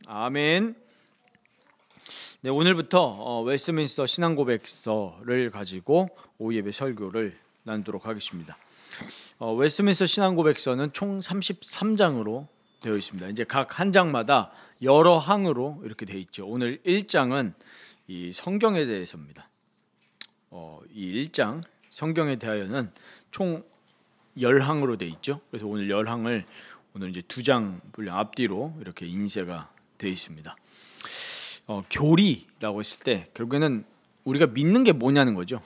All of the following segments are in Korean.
아멘. 네, 오늘부터 웨스트민스터 신앙고백서를 가지고 오후 예배 설교를 나누도록 하겠습니다. 웨스트민스터 신앙고백서는 총 33장으로 되어 있습니다. 이제 각 한 장마다 여러 항으로 이렇게 되어 있죠. 오늘 1장은 이 성경에 대해서입니다. 이 1장 성경에 대하여는 총 10항으로 되어 있죠. 그래서 오늘 10항을 오늘 이제 2장 분량 앞뒤로 이렇게 인쇄가 되어 있습니다. 교리라고 했을 때 결국에는 우리가 믿는 게 뭐냐는 거죠.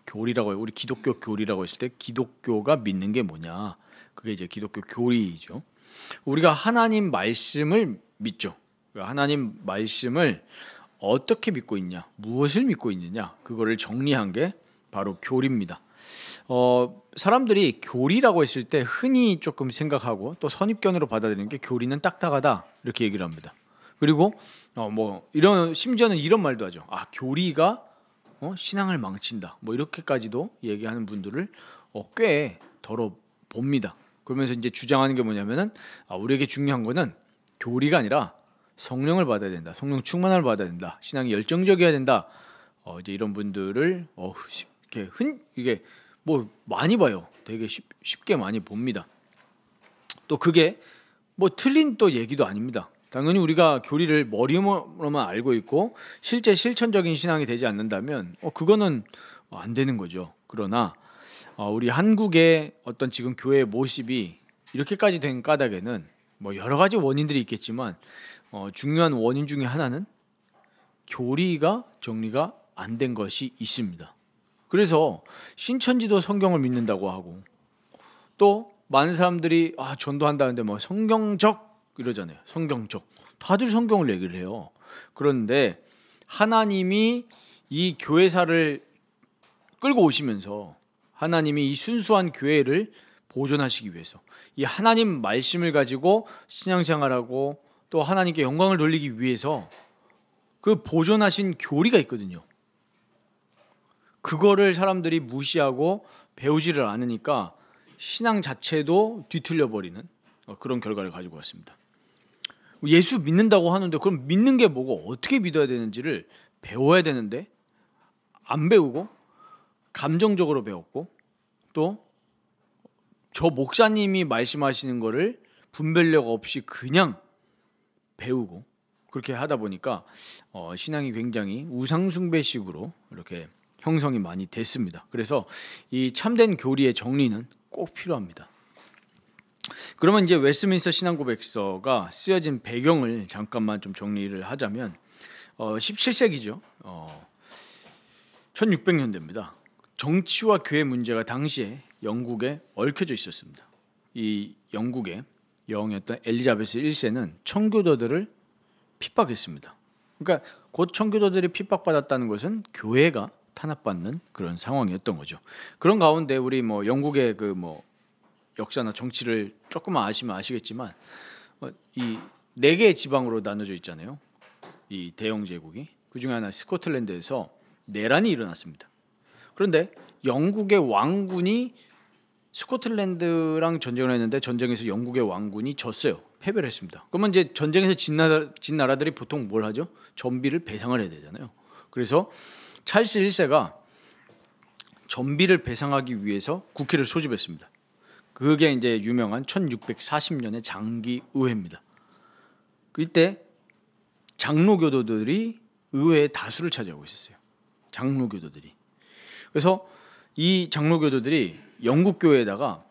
교리라고 해요. 우리 기독교 교리라고 했을 때 기독교가 믿는 게 뭐냐, 그게 이제 기독교 교리이죠. 우리가 하나님 말씀을 믿죠. 하나님 말씀을 어떻게 믿고 있냐, 무엇을 믿고 있느냐, 그거를 정리한 게 바로 교리입니다. 사람들이 교리라고 했을 때 흔히 조금 생각하고 또 선입견으로 받아들이는 게 교리는 딱딱하다 이렇게 얘기를 합니다. 그리고 이런, 심지어는 이런 말도 하죠. 교리가 신앙을 망친다, 이렇게까지도 얘기하는 분들을 꽤 덜어 봅니다. 그러면서 이제 주장하는 게 뭐냐면은 우리에게 중요한 거는 교리가 아니라 성령을 받아야 된다, 성령 충만을 받아야 된다, 신앙이 열정적이어야 된다. 이제 이런 분들을 이게 많이 봐요. 되게 쉽게 많이 봅니다. 또 그게 틀린 또 얘기도 아닙니다. 당연히 우리가 교리를 머리로만 알고 있고 실제 실천적인 신앙이 되지 않는다면 그거는 안 되는 거죠. 그러나 우리 한국의 어떤 지금 교회의 모습이 이렇게까지 된 까닭에는 여러 가지 원인들이 있겠지만 중요한 원인 중에 하나는 교리가 정리가 안 된 것이 있습니다. 그래서 신천지도 성경을 믿는다고 하고 또 많은 사람들이 전도한다는데 성경적 이러잖아요. 성경적. 다들 성경을 얘기를 해요. 그런데 하나님이 이 교회사를 끌고 오시면서 하나님이 이 순수한 교회를 보존하시기 위해서 이 하나님 말씀을 가지고 신앙생활하고 또 하나님께 영광을 돌리기 위해서 그 보존하신 교리가 있거든요. 그거를 사람들이 무시하고 배우지를 않으니까 신앙 자체도 뒤틀려 버리는 그런 결과를 가지고 왔습니다. 예수 믿는다고 하는데 그럼 믿는 게 뭐고 어떻게 믿어야 되는지를 배워야 되는데 안 배우고 감정적으로 배웠고 또 저 목사님이 말씀하시는 거를 분별력 없이 그냥 배우고 그렇게 하다 보니까 신앙이 굉장히 우상숭배식으로 이렇게 형성이 많이 됐습니다. 그래서 이 참된 교리의 정리는 꼭 필요합니다. 그러면 이제 웨스트민스터 신앙고백서가 쓰여진 배경을 잠깐만 좀 정리를 하자면 17세기죠. 1600년대입니다. 정치와 교회 문제가 당시에 영국에 얽혀져 있었습니다. 이 영국의 여왕이었던 엘리자베스 1세는 청교도들을 핍박했습니다. 그러니까 곧 청교도들이 핍박받았다는 것은 교회가 탄압받는 그런 상황이었던 거죠. 그런 가운데 우리 영국의 역사나 정치를 조금만 아시면 아시겠지만 이 4개의 지방으로 나눠져 있잖아요. 이 대영 제국이 그 중에 하나 스코틀랜드에서 내란이 일어났습니다. 그런데 영국의 왕군이 스코틀랜드랑 전쟁을 했는데 전쟁에서 영국의 왕군이 졌어요. 패배를 했습니다. 그러면 이제 전쟁에서 진 나라들이 보통 뭘 하죠? 전비를 배상을 해야 되잖아요. 그래서 찰스 1세가 전비를 배상하기 위해서 국회를 소집했습니다. 그게 이제 유명한 1640년의 장기의회입니다. 그때 장로교도들이 의회의 다수를 차지하고 있었어요. 장로교도들이. 그래서 이 장로교도들이 영국 교회에다가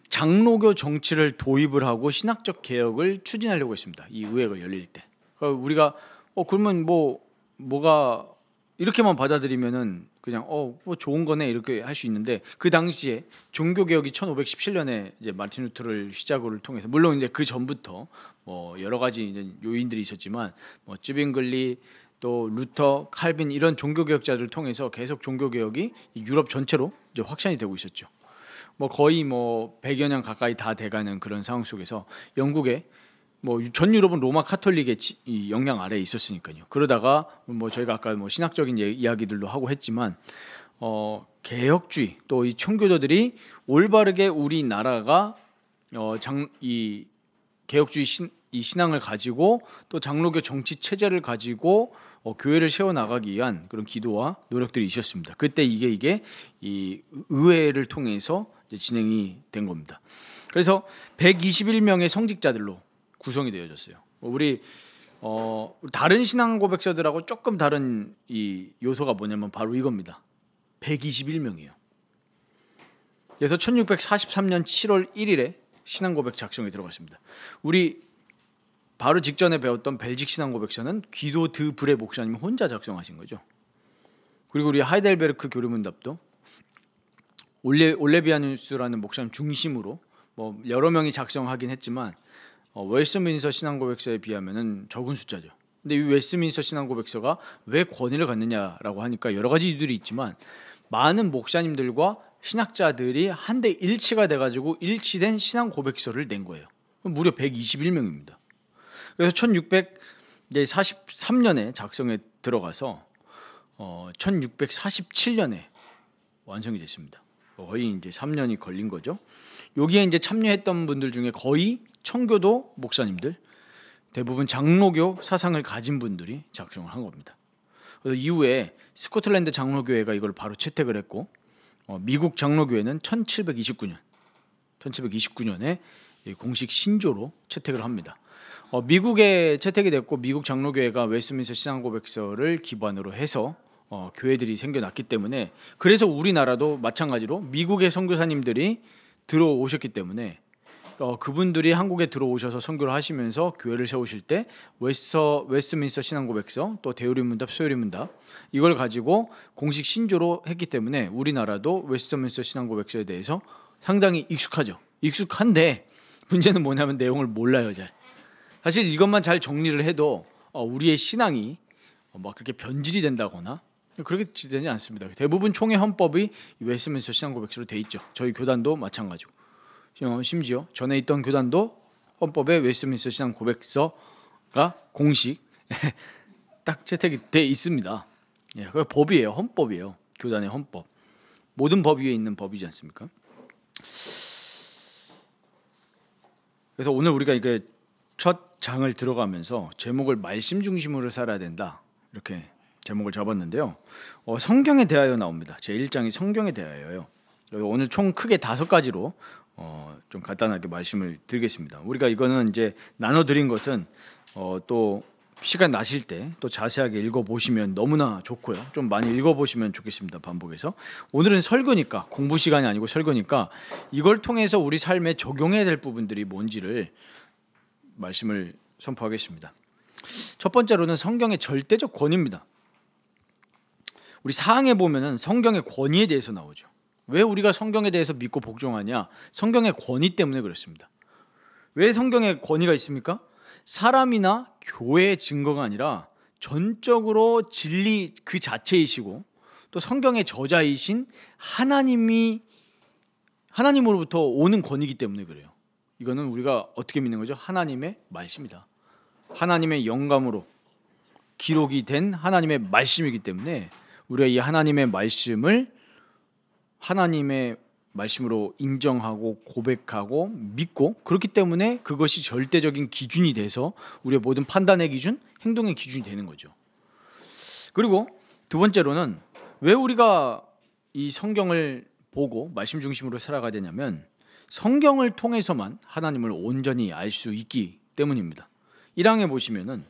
장로교 정치를 도입을 하고 신학적 개혁을 추진하려고 했습니다. 이 의회가 열릴 때. 그러니까 우리가 그러면 뭐가 이렇게만 받아들이면은 그냥 좋은 거네 이렇게 할 수 있는데 그 당시에 종교 개혁이 1517년에 이제 마틴 루터를 시작을 통해서 물론 이제 그 전부터 여러 가지 이제 요인들이 있었지만 쯔빙글리 또 루터, 칼빈 이런 종교 개혁자들을 통해서 계속 종교 개혁이 유럽 전체로 이제 확산이 되고 있었죠. 거의 100여 년 가까이 다 돼가는 그런 상황 속에서 영국에 전 유럽은 로마 카톨릭의 이 영향 아래에 있었으니까요. 그러다가 저희가 아까 신학적인 이야기들도 하고 했지만 개혁주의 또 이 청교도들이 올바르게 우리나라가 이 개혁주의 이 신앙을 가지고 또 장로교 정치 체제를 가지고 교회를 세워 나가기 위한 그런 기도와 노력들이 있었습니다. 그때 이게 이 의회를 통해서 이제 진행이 된 겁니다. 그래서 121명의 성직자들로 구성이 되어졌어요. 우리 다른 신앙 고백서들하고 조금 다른 이 요소가 뭐냐면 바로 이겁니다. 121명이에요. 그래서 1643년 7월 1일에 신앙 고백 작성에 들어갔습니다. 우리 바로 직전에 배웠던 벨직 신앙 고백서는 귀도 드 브레 목사님이 혼자 작성하신 거죠. 그리고 우리 하이델베르크 교리문답도 올레비아누스라는 목사님 중심으로 뭐 여러 명이 작성하긴 했지만 웨스트민스터 신앙 고백서에 비하면은 적은 숫자죠. 근데 이 웨스트민스터 신앙 고백서가 왜 권위를 갖느냐라고 하니까 여러 가지 이유들이 있지만 많은 목사님들과 신학자들이 한데 일치가 돼가지고 일치된 신앙 고백서를 낸 거예요. 무려 121명입니다. 그래서 1643년에 작성에 들어가서 1647년에 완성이 됐습니다. 거의 이제 3년이 걸린 거죠. 여기에 이제 참여했던 분들 중에 거의 청교도 목사님들, 대부분 장로교 사상을 가진 분들이 작성을 한 겁니다. 그래서 이후에 스코틀랜드 장로교회가 이걸 바로 채택을 했고 미국 장로교회는 1729년에 공식 신조로 채택을 합니다. 미국에 채택이 됐고 미국 장로교회가 웨스트민스터 신앙고백서를 기반으로 해서 교회들이 생겨났기 때문에 그래서 우리나라도 마찬가지로 미국의 선교사님들이 들어오셨기 때문에 그분들이 한국에 들어오셔서 선교를 하시면서 교회를 세우실 때 웨스트민스터 신앙고백서 또 대요리문답 소요리문답 이걸 가지고 공식 신조로 했기 때문에 우리나라도 웨스트민스터 신앙고백서에 대해서 상당히 익숙하죠. 익숙한데 문제는 뭐냐면 내용을 몰라요. 잘. 사실 이것만 잘 정리를 해도 우리의 신앙이 막 그렇게 변질이 된다거나 그렇게 되지 않습니다. 대부분 총회 헌법이 웨스트민스터 신앙고백서로 돼 있죠. 저희 교단도 마찬가지고 심지어 전에 있던 교단도 헌법에 웨스트민스터 신앙고백서가 공식 딱 채택이 돼 있습니다. 예, 그 법이에요. 헌법이에요. 교단의 헌법. 모든 법 위에 있는 법이지 않습니까? 그래서 오늘 우리가 이게 첫 장을 들어가면서 제목을 말씀 중심으로 살아야 된다 이렇게 제목을 잡았는데요. 성경에 대하여 나옵니다. 제 1장이 성경에 대하여요. 오늘 총 크게 5가지로 좀 간단하게 말씀을 드리겠습니다. 우리가 이거는 이제 나눠드린 것은 또 시간 나실 때 또 자세하게 읽어보시면 너무나 좋고요. 좀 많이 읽어보시면 좋겠습니다. 반복해서. 오늘은 설교니까 공부 시간이 아니고 설교니까 이걸 통해서 우리 삶에 적용해야 될 부분들이 뭔지를 말씀을 선포하겠습니다. 첫 번째로는 성경의 절대적 권위입니다. 우리 사항에 보면은 성경의 권위에 대해서 나오죠. 왜 우리가 성경에 대해서 믿고 복종하냐? 성경의 권위 때문에 그렇습니다. 왜 성경에 권위가 있습니까? 사람이나 교회의 증거가 아니라 전적으로 진리 그 자체이시고 또 성경의 저자이신 하나님으로부터 오는 권위이기 때문에 그래요. 이거는 우리가 어떻게 믿는 거죠? 하나님의 말씀이다. 하나님의 영감으로 기록이 된 하나님의 말씀이기 때문에 우리가 이 하나님의 말씀을 하나님의 말씀으로 인정하고 고백하고 믿고 그렇기 때문에 그것이 절대적인 기준이 돼서 우리의 모든 판단의 기준, 행동의 기준이 되는 거죠. 그리고 두 번째로는 왜 우리가 이 성경을 보고 말씀 중심으로 살아가야 되냐면 성경을 통해서만 하나님을 온전히 알 수 있기 때문입니다. 1장에 보시면은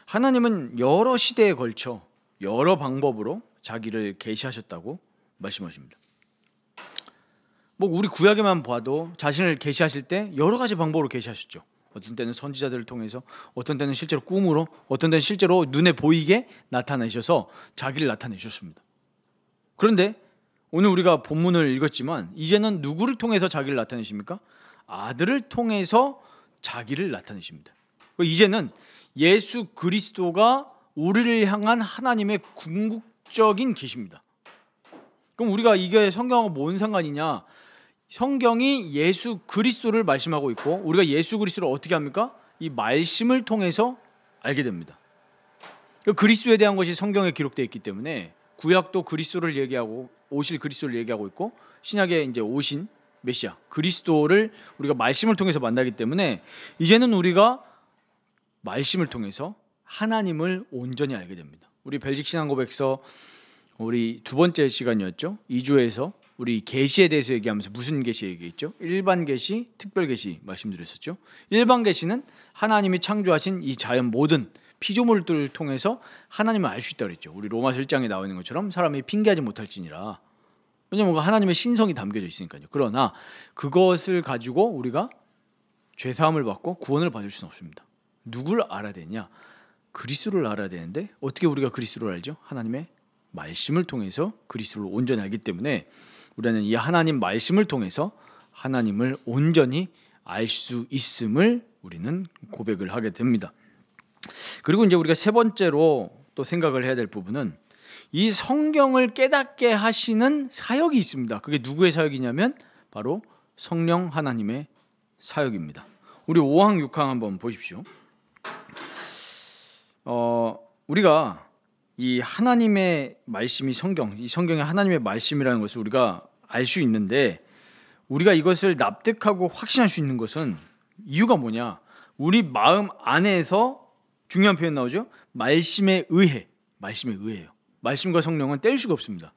하나님은 여러 시대에 걸쳐 여러 방법으로 자기를 계시하셨다고 말씀하십니다. 뭐 우리 구약에만 봐도 자신을 계시하실 때 여러 가지 방법으로 계시하셨죠. 어떤 때는 선지자들을 통해서, 어떤 때는 실제로 꿈으로, 어떤 때는 실제로 눈에 보이게 나타내셔서 자기를 나타내셨습니다. 그런데 오늘 우리가 본문을 읽었지만 이제는 누구를 통해서 자기를 나타내십니까? 아들을 통해서 자기를 나타내십니다. 이제는 예수 그리스도가 우리를 향한 하나님의 궁극적인 계시입니다. 그럼 우리가 이게 성경하고 뭔 상관이냐? 성경이 예수 그리스도를 말씀하고 있고 우리가 예수 그리스도를 어떻게 합니까? 이 말씀을 통해서 알게 됩니다. 그리스도에 대한 것이 성경에 기록되어 있기 때문에 구약도 그리스도를 얘기하고 오실 그리스도를 얘기하고 있고 신약에 이제 오신 메시아 그리스도를 우리가 말씀을 통해서 만나기 때문에 이제는 우리가 말씀을 통해서 하나님을 온전히 알게 됩니다. 우리 벨직 신앙고백서 우리 두 번째 시간이었죠. 2주에서 우리 계시에 대해서 얘기하면서 무슨 계시 얘기했죠? 일반 계시, 특별 계시 말씀드렸었죠. 일반 계시는 하나님이 창조하신 이 자연 모든 피조물들을 통해서 하나님을 알 수 있다고 그랬죠. 우리 로마서 1장에 나와 있는 것처럼 사람이 핑계하지 못할지니라. 왜냐하면 하나님의 신성이 담겨져 있으니까요. 그러나 그것을 가지고 우리가 죄사함을 받고 구원을 받을 수는 없습니다. 누굴 알아야 되냐? 그리스도를 알아야 되는데 어떻게 우리가 그리스도를 알죠? 하나님의 말씀을 통해서 그리스도를 온전히 알기 때문에 우리는 이 하나님 말씀을 통해서 하나님을 온전히 알 수 있음을 우리는 고백을 하게 됩니다. 그리고 이제 우리가 세 번째로 또 생각을 해야 될 부분은 이 성경을 깨닫게 하시는 사역이 있습니다. 그게 누구의 사역이냐면 바로 성령 하나님의 사역입니다. 우리 5항 6항 한번 보십시오. 우리가 이 하나님의 말씀이 성경, 이 성경이 하나님의 말씀이라는 것을 우리가 알 수 있는데 우리가 이것을 납득하고 확신할 수 있는 것은 이유가 뭐냐? 우리 마음 안에서 중요한 표현 나오죠? 말씀에 의해, 말씀에 의해요. 말씀과 성령은 뗄 수가 없습니다.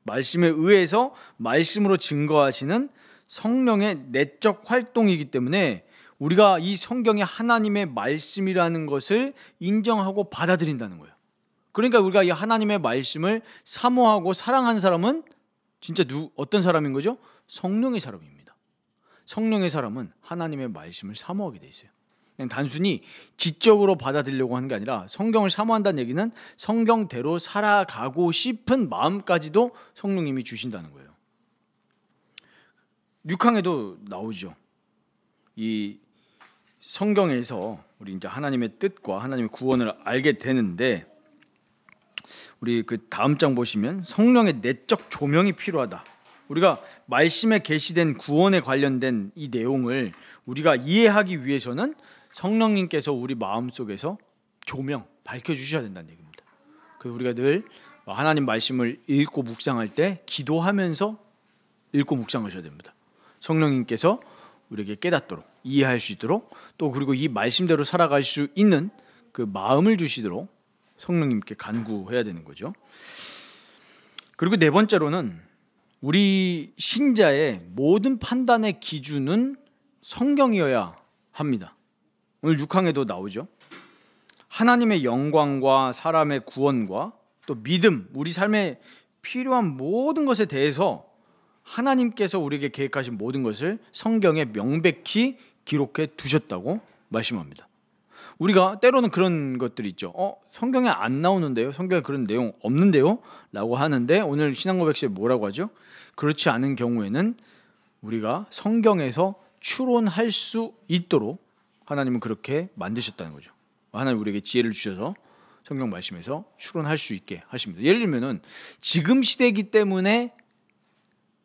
말씀에 의해서 말씀으로 증거하시는 성령의 내적 활동이기 때문에 우리가 이 성경이 하나님의 말씀이라는 것을 인정하고 받아들인다는 거예요. 그러니까 우리가 이 하나님의 말씀을 사모하고 사랑하는 사람은 진짜 어떤 사람인 거죠? 성령의 사람입니다. 성령의 사람은 하나님의 말씀을 사모하게 돼 있어요. 그냥 단순히 지적으로 받아들이려고 하는 게 아니라 성경을 사모한다는 얘기는 성경대로 살아가고 싶은 마음까지도 성령님이 주신다는 거예요. 6항에도 나오죠. 이 성경에서 우리 이제 하나님의 뜻과 하나님의 구원을 알게 되는데 우리 그 다음 장 보시면 성령의 내적 조명이 필요하다. 우리가 말씀에 계시된 구원에 관련된 이 내용을 우리가 이해하기 위해서는 성령님께서 우리 마음속에서 조명 밝혀주셔야 된다는 얘기입니다. 그래서 우리가 늘 하나님 말씀을 읽고 묵상할 때 기도하면서 읽고 묵상하셔야 됩니다. 성령님께서 우리에게 깨닫도록 이해할 수 있도록 또 그리고 이 말씀대로 살아갈 수 있는 그 마음을 주시도록 성령님께 간구해야 되는 거죠. 그리고 네 번째로는 우리 신자의 모든 판단의 기준은 성경이어야 합니다. 오늘 6항에도 나오죠. 하나님의 영광과 사람의 구원과 또 믿음, 우리 삶에 필요한 모든 것에 대해서 하나님께서 우리에게 계획하신 모든 것을 성경에 명백히 기록해 두셨다고 말씀합니다. 우리가 때로는 그런 것들이 있죠. 성경에 안 나오는데요? 성경에 그런 내용 없는데요? 라고 하는데 오늘 신앙고백시에 뭐라고 하죠? 그렇지 않은 경우에는 우리가 성경에서 추론할 수 있도록 하나님은 그렇게 만드셨다는 거죠. 하나님 우리에게 지혜를 주셔서 성경 말씀에서 추론할 수 있게 하십니다. 예를 들면은 지금 시대이기 때문에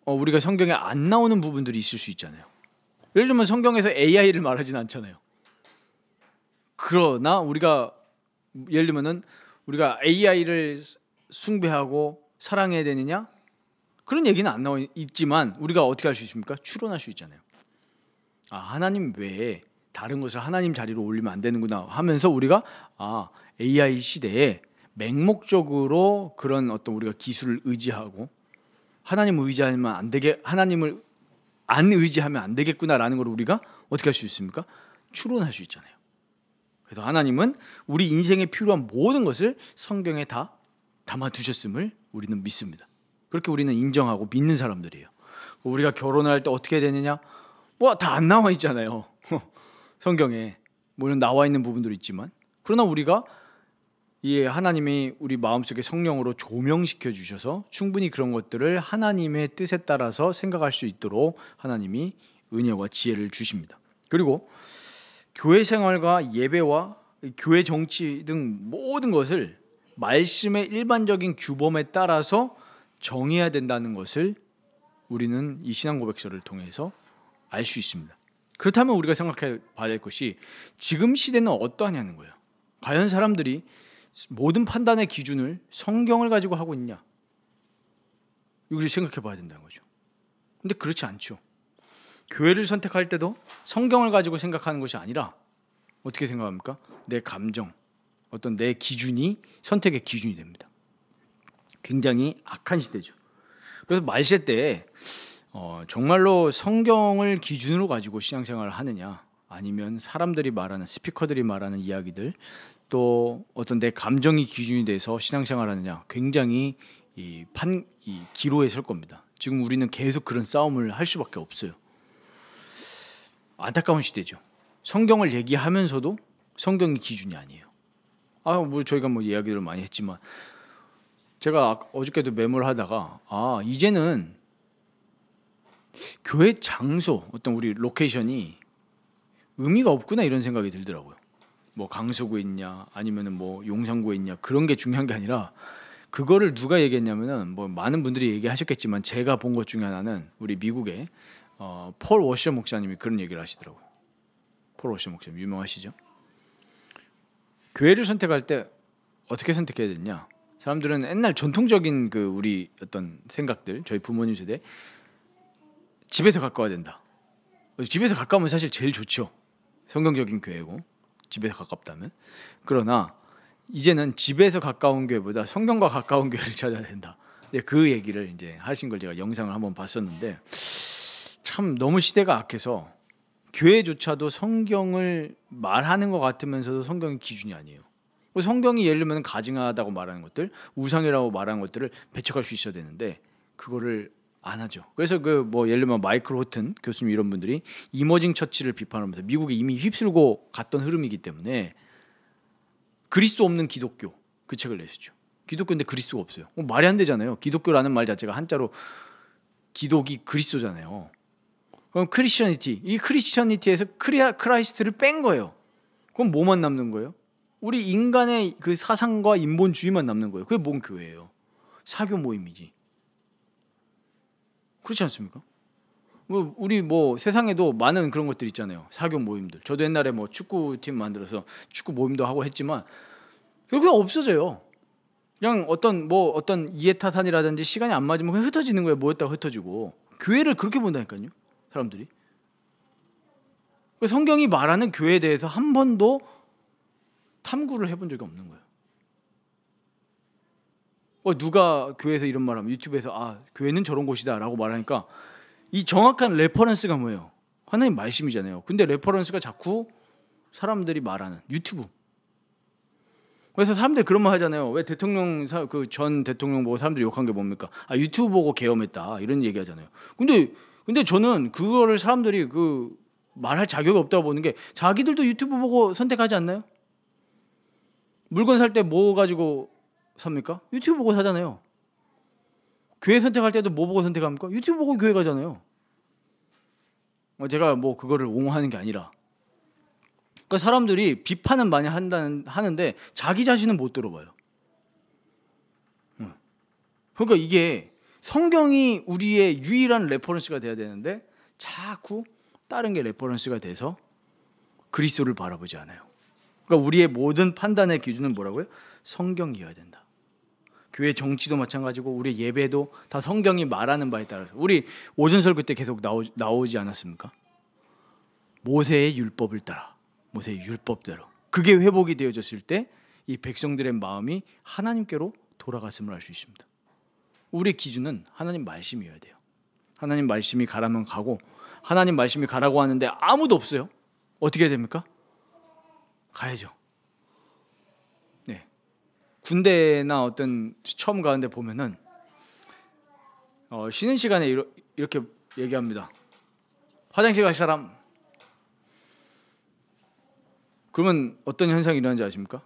우리가 성경에 안 나오는 부분들이 있을 수 있잖아요. 예를 들면 성경에서 AI를 말하진 않잖아요. 그러나 우리가 예를 들면은 우리가 AI를 숭배하고 사랑해야 되느냐? 그런 얘기는 안 나와 있지만 우리가 어떻게 할 수 있습니까? 추론할 수 있잖아요. 하나님 외에 다른 것을 하나님 자리로 올리면 안 되는구나 하면서 우리가 AI 시대에 맹목적으로 그런 어떤 우리가 기술을 의지하고 하나님을 의지하면 안 되게 하나님을 안 의지하면 안 되겠구나라는 걸 우리가 어떻게 할 수 있습니까? 추론할 수 있잖아요. 그래서 하나님은 우리 인생에 필요한 모든 것을 성경에 다 담아두셨음을 우리는 믿습니다. 그렇게 우리는 인정하고 믿는 사람들이에요. 우리가 결혼을 할 때 어떻게 해야 되느냐? 다 안 나와 있잖아요. 성경에 물론 나와 있는 부분도 있지만 그러나 우리가 이 하나님이 우리 마음속에 성령으로 조명시켜 주셔서 충분히 그런 것들을 하나님의 뜻에 따라서 생각할 수 있도록 하나님이 은혜와 지혜를 주십니다. 그리고 교회 생활과 예배와 교회 정치 등 모든 것을 말씀의 일반적인 규범에 따라서 정해야 된다는 것을 우리는 이 신앙 고백서를 통해서 알 수 있습니다. 그렇다면 우리가 생각해 봐야 될 것이 지금 시대는 어떠하냐는 거예요. 과연 사람들이 모든 판단의 기준을 성경을 가지고 하고 있냐? 이걸 생각해 봐야 된다는 거죠. 근데 그렇지 않죠. 교회를 선택할 때도 성경을 가지고 생각하는 것이 아니라 어떻게 생각합니까? 내 감정, 어떤 내 기준이 선택의 기준이 됩니다. 굉장히 악한 시대죠. 그래서 말세 때 정말로 성경을 기준으로 가지고 신앙생활을 하느냐, 아니면 사람들이 말하는, 스피커들이 말하는 이야기들, 또 어떤 내 감정이 기준이 돼서 신앙생활을 하느냐, 굉장히 이 기로에 설 겁니다. 지금 우리는 계속 그런 싸움을 할 수밖에 없어요. 안타까운 시대죠. 성경을 얘기하면서도 성경이 기준이 아니에요. 뭐 저희가 뭐 이야기를 많이 했지만, 제가 어저께도 메모를 하다가 이제는 교회 장소, 어떤 우리 로케이션이 의미가 없구나, 이런 생각이 들더라고요. 뭐 강서구에 있냐, 아니면은 뭐 용산구에 있냐, 그런 게 중요한 게 아니라, 그거를 누가 얘기했냐면은, 뭐 많은 분들이 얘기하셨겠지만 제가 본 것 중에 하나는 우리 미국의 폴 워셔 목사님이 그런 얘기를 하시더라고요. 폴 워셔 목사님 유명하시죠? 교회를 선택할 때 어떻게 선택해야 되냐? 사람들은 옛날 전통적인 그 우리 어떤 생각들, 저희 부모님 세대, 집에서 가까워야 된다. 집에서 가까우면 사실 제일 좋죠. 성경적인 교회고 집에서 가깝다면. 그러나 이제는 집에서 가까운 교회보다 성경과 가까운 교회를 찾아야 된다. 그 얘기를 이제 하신 걸 제가 영상을 한번 봤었는데, 참 너무 시대가 악해서 교회조차도 성경을 말하는 것 같으면서도 성경이 기준이 아니에요. 성경이 예를 들면 가증하다고 말하는 것들, 우상이라고 말하는 것들을 배척할 수 있어야 되는데 그거를 안 하죠. 그래서 그 뭐 예를 들면 마이클 호튼 교수님 이런 분들이 이머징 처치를 비판하면서, 미국에 이미 휩쓸고 갔던 흐름이기 때문에 그리스도 없는 기독교, 그 책을 내셨죠. 기독교인데 그리스도가 없어요. 말이 안 되잖아요. 기독교라는 말 자체가 한자로 기독이 그리스도잖아요. 그럼 크리스천니티, 이 크리스천니티에서 크라이스트를 뺀 거예요. 그럼 뭐만 남는 거예요? 우리 인간의 그 사상과 인본주의만 남는 거예요. 그게 뭔 교회예요? 사교 모임이지. 그렇지 않습니까? 뭐 우리 뭐 세상에도 많은 그런 것들 있잖아요. 사교 모임들. 저도 옛날에 뭐 축구팀 만들어서 축구 모임도 하고 했지만 그게 없어져요. 그냥 어떤 이해타산이라든지 시간이 안 맞으면 그냥 흩어지는 거예요. 모였다가 흩어지고. 교회를 그렇게 본다니까요, 사람들이. 성경이 말하는 교회에 대해서 한 번도 탐구를 해본 적이 없는 거예요. 누가 교회에서 이런 말하면 유튜브에서 교회는 저런 곳이다 라고 말하니까, 이 정확한 레퍼런스가 뭐예요? 하나님 말씀이잖아요. 근데 레퍼런스가 자꾸 사람들이 말하는 유튜브. 그래서 사람들이 그런 말 하잖아요. 왜 대통령 그 전 대통령 보고 사람들이 욕한 게 뭡니까? 유튜브 보고 계엄했다, 이런 얘기 하잖아요. 근데 저는 그거를 사람들이 그 말할 자격이 없다고 보는 게, 자기들도 유튜브 보고 선택하지 않나요? 물건 살 때 뭐 가지고 삽니까? 유튜브 보고 사잖아요. 교회 선택할 때도 뭐 보고 선택합니까? 유튜브 보고 교회 가잖아요. 제가 뭐 그거를 옹호하는 게 아니라, 그러니까 사람들이 비판은 많이 하는데 자기 자신은 못 들어봐요. 그러니까 이게 성경이 우리의 유일한 레퍼런스가 돼야 되는데 자꾸 다른 게 레퍼런스가 돼서 그리스도를 바라보지 않아요. 그러니까 우리의 모든 판단의 기준은 뭐라고요? 성경이어야 된다. 교회 정치도 마찬가지고 우리 예배도 다 성경이 말하는 바에 따라서. 우리 오전 설교 때 계속 나오지 않았습니까? 모세의 율법을 따라, 모세의 율법대로. 그게 회복이 되어졌을 때 이 백성들의 마음이 하나님께로 돌아갔음을 알 수 있습니다. 우리의 기준은 하나님 말씀이어야 돼요. 하나님 말씀이 가라면 가고, 하나님 말씀이 가라고 하는데 아무도 없어요. 어떻게 해야 됩니까? 가야죠. 네. 군대나 어떤 처음 가는데 보면은 쉬는 시간에 이렇게 얘기합니다. 화장실 갈 사람. 그러면 어떤 현상이 일어나는지 아십니까?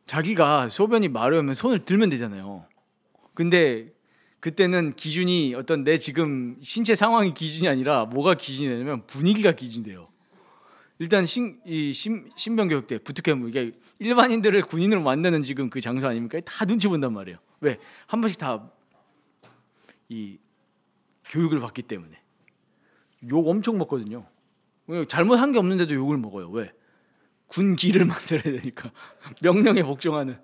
자기가 소변이 마려우면 손을 들면 되잖아요. 근데 그때는 기준이 어떤 내 지금 신체 상황이 기준이 아니라 뭐가 기준이 되냐면 분위기가 기준이 돼요. 일단 신병교육 때 부트캠프, 이게 일반인들을 군인으로 만드는 지금 그 장소 아닙니까? 다 눈치 본단 말이에요. 왜? 한 번씩 다 이 교육을 받기 때문에. 욕 엄청 먹거든요. 잘못한 게 없는데도 욕을 먹어요. 왜? 군기를 만들어야 되니까. 명령에 복종하는.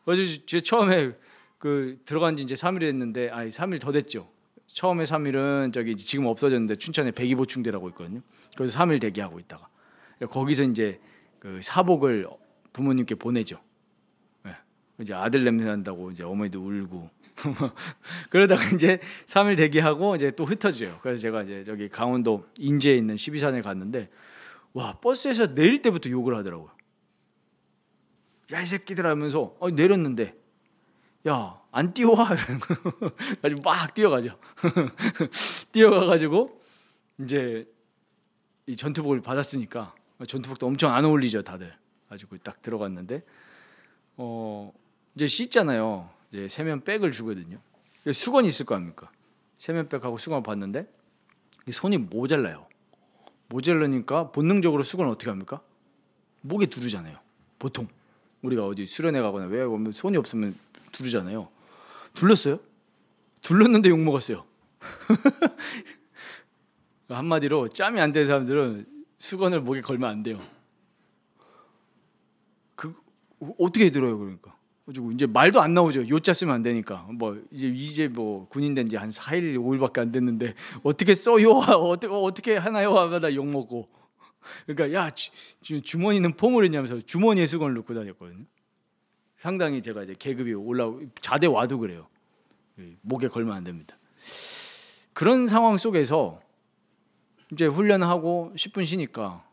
그래서 제가 처음에 그 들어간 지 이제 3일이 됐는데, 3일 더 됐죠. 처음에 3일은 저기 지금 없어졌는데 춘천에 백이보충대라고 있거든요. 그래서 3일 대기하고 있다가 거기서 이제 그 사복을 부모님께 보내죠. 네. 이제 아들 냄새 난다고 이제 어머니도 울고 그러다가 이제 3일 대기하고 이제 또 흩어져요. 그래서 제가 이제 저기 강원도 인제에 있는 12산에 갔는데 와, 버스에서 내릴 때부터 욕을 하더라고요. 야, 이 새끼들 하면서 내렸는데 야, 안 뛰어와 이러는 거 가지고 막 뛰어가죠. 뛰어가가지고 이제 이 전투복을 받았으니까 전투복도 엄청 안 어울리죠 다들. 가지고 딱 들어갔는데 이제 씻잖아요. 이제 세면백을 주거든요. 수건이 있을 거 아닙니까? 세면백하고 수건을 봤는데 손이 모자라요. 모자라니까 본능적으로 수건을 어떻게 합니까? 목에 두르잖아요. 보통 우리가 어디 수련회 가거나 왜 오면 손이 없으면 두르잖아요. 둘렀어요? 둘렀는데 욕 먹었어요. 한마디로 짬이 안 되는 사람들은 수건을 목에 걸면 안 돼요. 그 어떻게 들어요, 그러니까. 가지고 이제 말도 안 나오죠. 요자 쓰면 안 되니까. 뭐 이제 뭐 군인 된 지 한 4일 5일밖에 안 됐는데 어떻게 써요? 어떻게 하나요? 하다 욕 먹고. 그러니까 야, 주머니는 폼을 했냐면서 주머니에 수건을 넣고 다녔거든요. 상당히 제가 이제 계급이 올라오고 자대 와도 그래요. 목에 걸면 안 됩니다. 그런 상황 속에서 이제 훈련하고 10분 쉬니까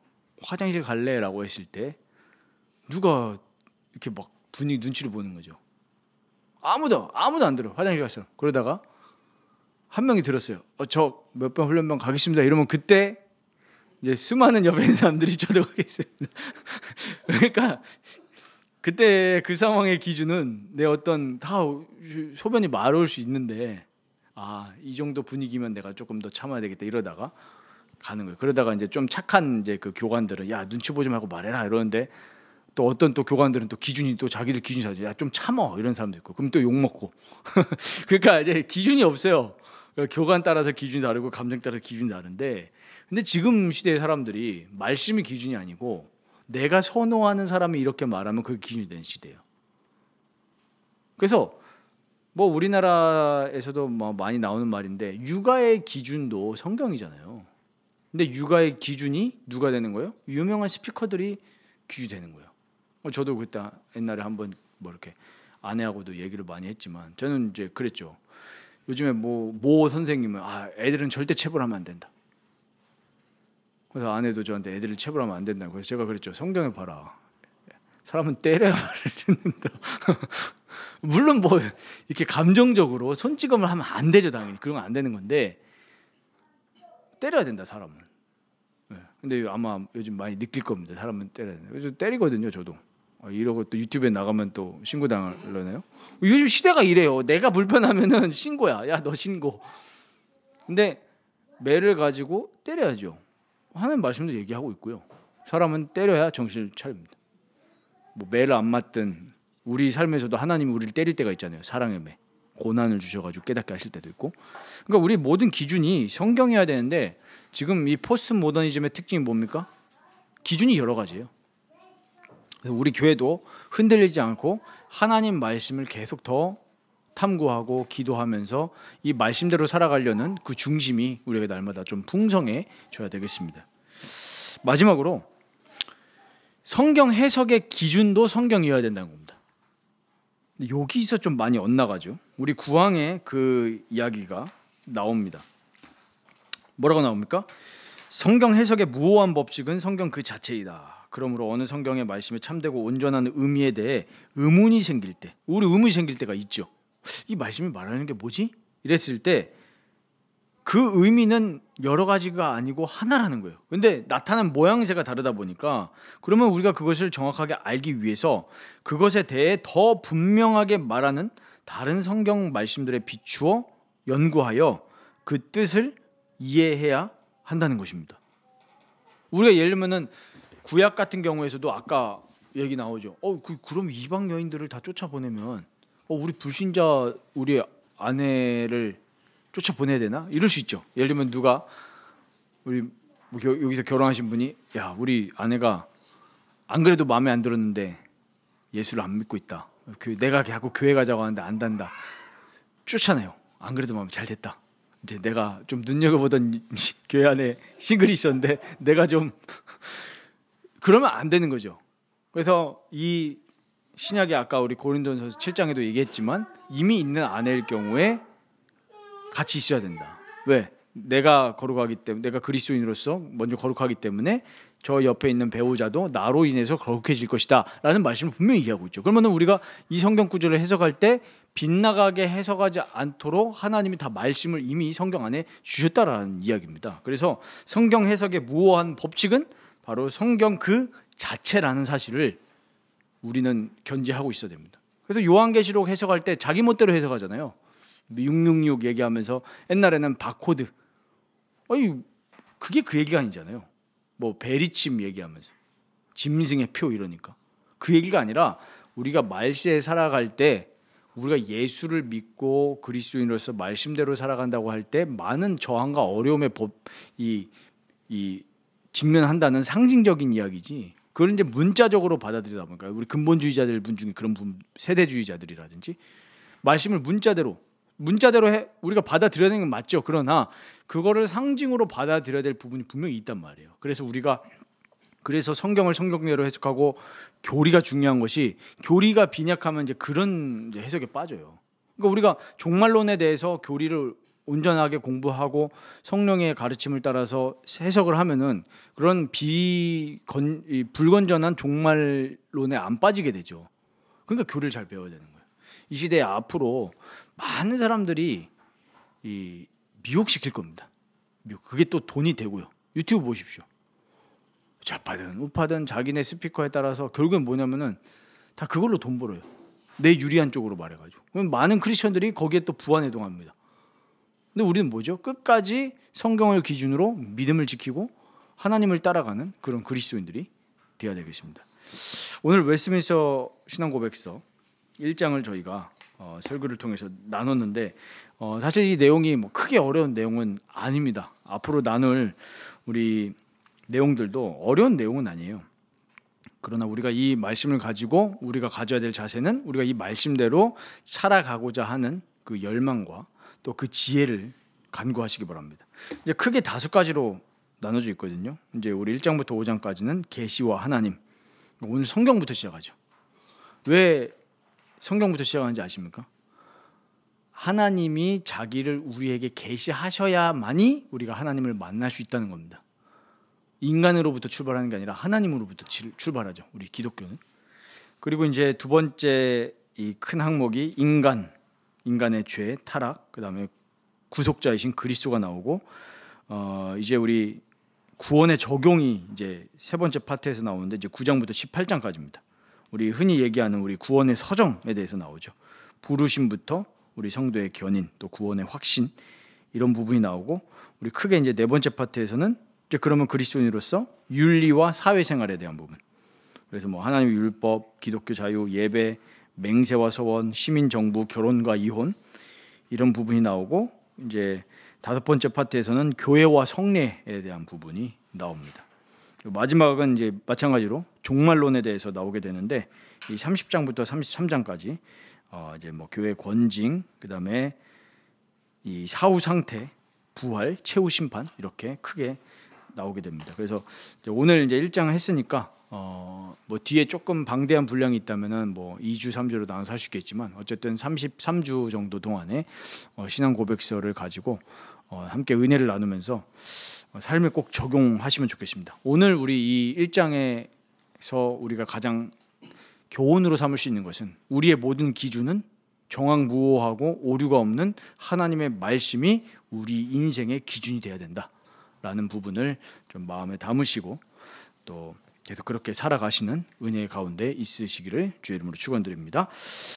화장실 갈래라고 했을 때 누가 이렇게 막 분위기 눈치를 보는 거죠. 아무도 안 들어. 화장실 갔어. 그러다가 한 명이 들었어요. 저 몇 번 훈련병 가겠습니다. 이러면 그때 이제 수많은 옆에 있는 사람들이 저도 가겠습니다. 그러니까 그때 그 상황의 기준은 내 어떤 다 소변이 마려울 수 있는데 이 정도 분위기면 내가 조금 더 참아야 되겠다 이러다가 가는 거예요. 그러다가 이제 좀 착한 이제 그 교관들은 야, 눈치 보지 말고 말해라 이러는데 또 어떤 또 교관들은 또 기준이 또 자기들 기준이 다르죠. 야, 좀 참어 이런 사람도 있고 그럼 또 욕 먹고 그러니까 이제 기준이 없어요. 교관 따라서 기준이 다르고 감정 따라서 기준이 다른데 근데 지금 시대의 사람들이 말씀이 기준이 아니고 내가 선호하는 사람이 이렇게 말하면 그게 기준이 되는 시대예요. 그래서 뭐 우리나라에서도 뭐 많이 나오는 말인데 육아의 기준도 성경이잖아요. 근데 육아의 기준이 누가 되는 거예요? 유명한 스피커들이 기준이 되는 거예요. 저도 그때 옛날에 한번 뭐 이렇게 아내하고도 얘기를 많이 했지만 저는 이제 그랬죠. 요즘에 모 선생님은 애들은 절대 체벌하면 안 된다. 그래서 아내도 저한테 애들을 체벌하면 안 된다고. 그래서 제가 그랬죠. 성경에 봐라. 사람은 때려야 말을 듣는다. 물론 뭐 이렇게 감정적으로 손찌검을 하면 안 되죠. 당연히 그런 건 안 되는 건데 때려야 된다 사람은. 근데 아마 요즘 많이 느낄 겁니다. 사람은 때려야 된다. 그래서 때리거든요. 저도. 이러고 또 유튜브에 나가면 또 신고당하려나요? 요즘 시대가 이래요. 내가 불편하면은 신고야. 야, 너 신고. 근데 매를 가지고 때려야죠. 하나님 말씀도 얘기하고 있고요. 사람은 때려야 정신을 차립니다. 뭐 매를 안 맞든 우리 삶에서도 하나님이 우리를 때릴 때가 있잖아요. 사랑의 매. 고난을 주셔가지고 깨닫게 하실 때도 있고. 그러니까 우리 모든 기준이 성경이어야 되는데 지금 이 포스트 모더니즘의 특징이 뭡니까? 기준이 여러 가지예요. 그래서 우리 교회도 흔들리지 않고 하나님 말씀을 계속 더 탐구하고 기도하면서 이 말씀대로 살아가려는 그 중심이 우리가 날마다 좀 풍성해져야 되겠습니다. 마지막으로 성경 해석의 기준도 성경이어야 된다는 겁니다. 여기서 좀 많이 엇나가죠. 우리 구항에 그 이야기가 나옵니다. 뭐라고 나옵니까? 성경 해석의 무오한 법칙은 성경 그 자체이다. 그러므로 어느 성경의 말씀에 참되고 온전한 의미에 대해 의문이 생길 때, 우리 의문이 생길 때가 있죠. 이 말씀이 말하는 게 뭐지? 이랬을 때 그 의미는 여러 가지가 아니고 하나라는 거예요. 근데 나타난 모양새가 다르다 보니까 그러면 우리가 그것을 정확하게 알기 위해서 그것에 대해 더 분명하게 말하는 다른 성경 말씀들에 비추어 연구하여 그 뜻을 이해해야 한다는 것입니다. 우리가 예를 들면은 구약 같은 경우에서도 아까 얘기 나오죠. 그럼 이방 여인들을 다 쫓아보내면 우리 불신자 우리 아내를 쫓아보내야 되나? 이럴 수 있죠. 예를 들면 누가 우리 여기서 결혼하신 분이 우리 아내가 안 그래도 마음에 안 들었는데 예수를 안 믿고 있다. 내가 자꾸 교회 가자고 하는데 안 단다. 쫓아내요. 안 그래도 마음 잘 됐다. 이제 내가 좀 눈여겨보던 교회 안에 싱글이 있었는데 내가 좀 그러면 안 되는 거죠. 그래서 이 신약에 아까 우리 고린도전서 7장에도 얘기했지만 이미 있는 아내일 경우에 같이 있어야 된다. 왜? 내가 거룩하기 때문에, 내가 그리스도인으로서 먼저 거룩하기 때문에 저 옆에 있는 배우자도 나로 인해서 거룩해질 것이다 라는 말씀을 분명히 얘기하고 있죠. 그러면 우리가 이 성경 구절을 해석할 때 빗나가게 해석하지 않도록 하나님이 다 말씀을 이미 성경 안에 주셨다라는 이야기입니다. 그래서 성경 해석의 무오한 법칙은 바로 성경 그 자체라는 사실을 우리는 견지하고 있어야 됩니다. 그래서 요한계시록 해석할 때 자기 멋대로 해석하잖아요. 666 얘기하면서 옛날에는 바코드, 아니 그게 그 얘기가 아니잖아요. 뭐 베리침 얘기하면서 짐승의 표 이러니까 그 얘기가 아니라 우리가 말세에 살아갈 때 우리가 예수를 믿고 그리스도인으로서 말씀대로 살아간다고 할 때 많은 저항과 어려움의 이 직면한다는 상징적인 이야기지. 그걸 이제 문자적으로 받아들이다 보니까 우리 근본주의자들 분 중에 그런 세대주의자들이라든지 말씀을 문자대로 우리가 받아들여야 되는 건 맞죠. 그러나 그거를 상징으로 받아들여야 될 부분이 분명히 있단 말이에요. 그래서 성경을 성경대로 해석하고 교리가 중요한 것이, 교리가 빈약하면 이제 그런 해석에 빠져요. 그러니까 우리가 종말론에 대해서 교리를 온전하게 공부하고 성령의 가르침을 따라서 해석을 하면은 그런 불건전한 종말론에 안 빠지게 되죠. 그러니까 교리를 잘 배워야 되는 거예요. 이 시대에 앞으로 많은 사람들이 미혹시킬 겁니다. 그게 또 돈이 되고요. 유튜브 보십시오. 좌파든 우파든 자기네 스피커에 따라서 결국엔 뭐냐면은 다 그걸로 돈 벌어요. 내 유리한 쪽으로 말해가지고. 그럼 많은 크리스천들이 거기에 또 부안해동합니다. 근데 우리는 뭐죠? 끝까지 성경을 기준으로 믿음을 지키고 하나님을 따라가는 그런 그리스도인들이 되어야 되겠습니다. 오늘 웨스트민스터 신앙고백서 1장을 저희가 설교를 통해서 나눴는데 사실 이 내용이 뭐 크게 어려운 내용은 아닙니다. 앞으로 나눌 우리 내용들도 어려운 내용은 아니에요. 그러나 우리가 이 말씀을 가지고 우리가 가져야 될 자세는 우리가 이 말씀대로 살아가고자 하는 그 열망과 또 그 지혜를 간구하시기 바랍니다. 이제 크게 5가지로 나눠져 있거든요. 이제 우리 1장부터 5장까지는 계시와 하나님. 오늘 성경부터 시작하죠. 왜 성경부터 시작하는지 아십니까? 하나님이 자기를 우리에게 계시하셔야만이 우리가 하나님을 만날 수 있다는 겁니다. 인간으로부터 출발하는 게 아니라 하나님으로부터 출발하죠. 우리 기독교는. 그리고 이제 두 번째 이 큰 항목이 인간의 죄, 타락, 그다음에 구속자이신 그리스도가 나오고 이제 우리 구원의 적용이 이제 세 번째 파트에서 나오는데 이제 9장부터 18장까지입니다. 우리 흔히 얘기하는 우리 구원의 서정에 대해서 나오죠. 부르심부터 우리 성도의 견인, 또 구원의 확신 이런 부분이 나오고 우리 크게 이제 네 번째 파트에서는 이제 그러면 그리스도인으로서 윤리와 사회생활에 대한 부분. 그래서 뭐 하나님의 율법, 기독교 자유, 예배, 맹세와 서원, 시민 정부, 결혼과 이혼 이런 부분이 나오고 이제 5번째 파트에서는 교회와 성례에 대한 부분이 나옵니다. 마지막은 이제 마찬가지로 종말론에 대해서 나오게 되는데 이 30장부터 33장까지 이제 뭐 교회 권징, 그다음에 이 사후 상태, 부활, 최후 심판 이렇게 크게 나오게 됩니다. 그래서 이제 오늘 이제 1장 했으니까 뭐 뒤에 조금 방대한 분량이 있다면은 뭐 2주, 3주로 나눠서 할 수 있겠지만 어쨌든 33주 정도 동안에 신앙 고백서를 가지고 함께 은혜를 나누면서 삶에 꼭 적용하시면 좋겠습니다. 오늘 우리 이 1장에서 우리가 가장 교훈으로 삼을 수 있는 것은 우리의 모든 기준은 정황무오하고 오류가 없는 하나님의 말씀이 우리 인생의 기준이 되어야 된다라는 부분을 좀 마음에 담으시고 또 계속 그렇게 살아가시는 은혜의 가운데 있으시기를 주의 이름으로 축원드립니다.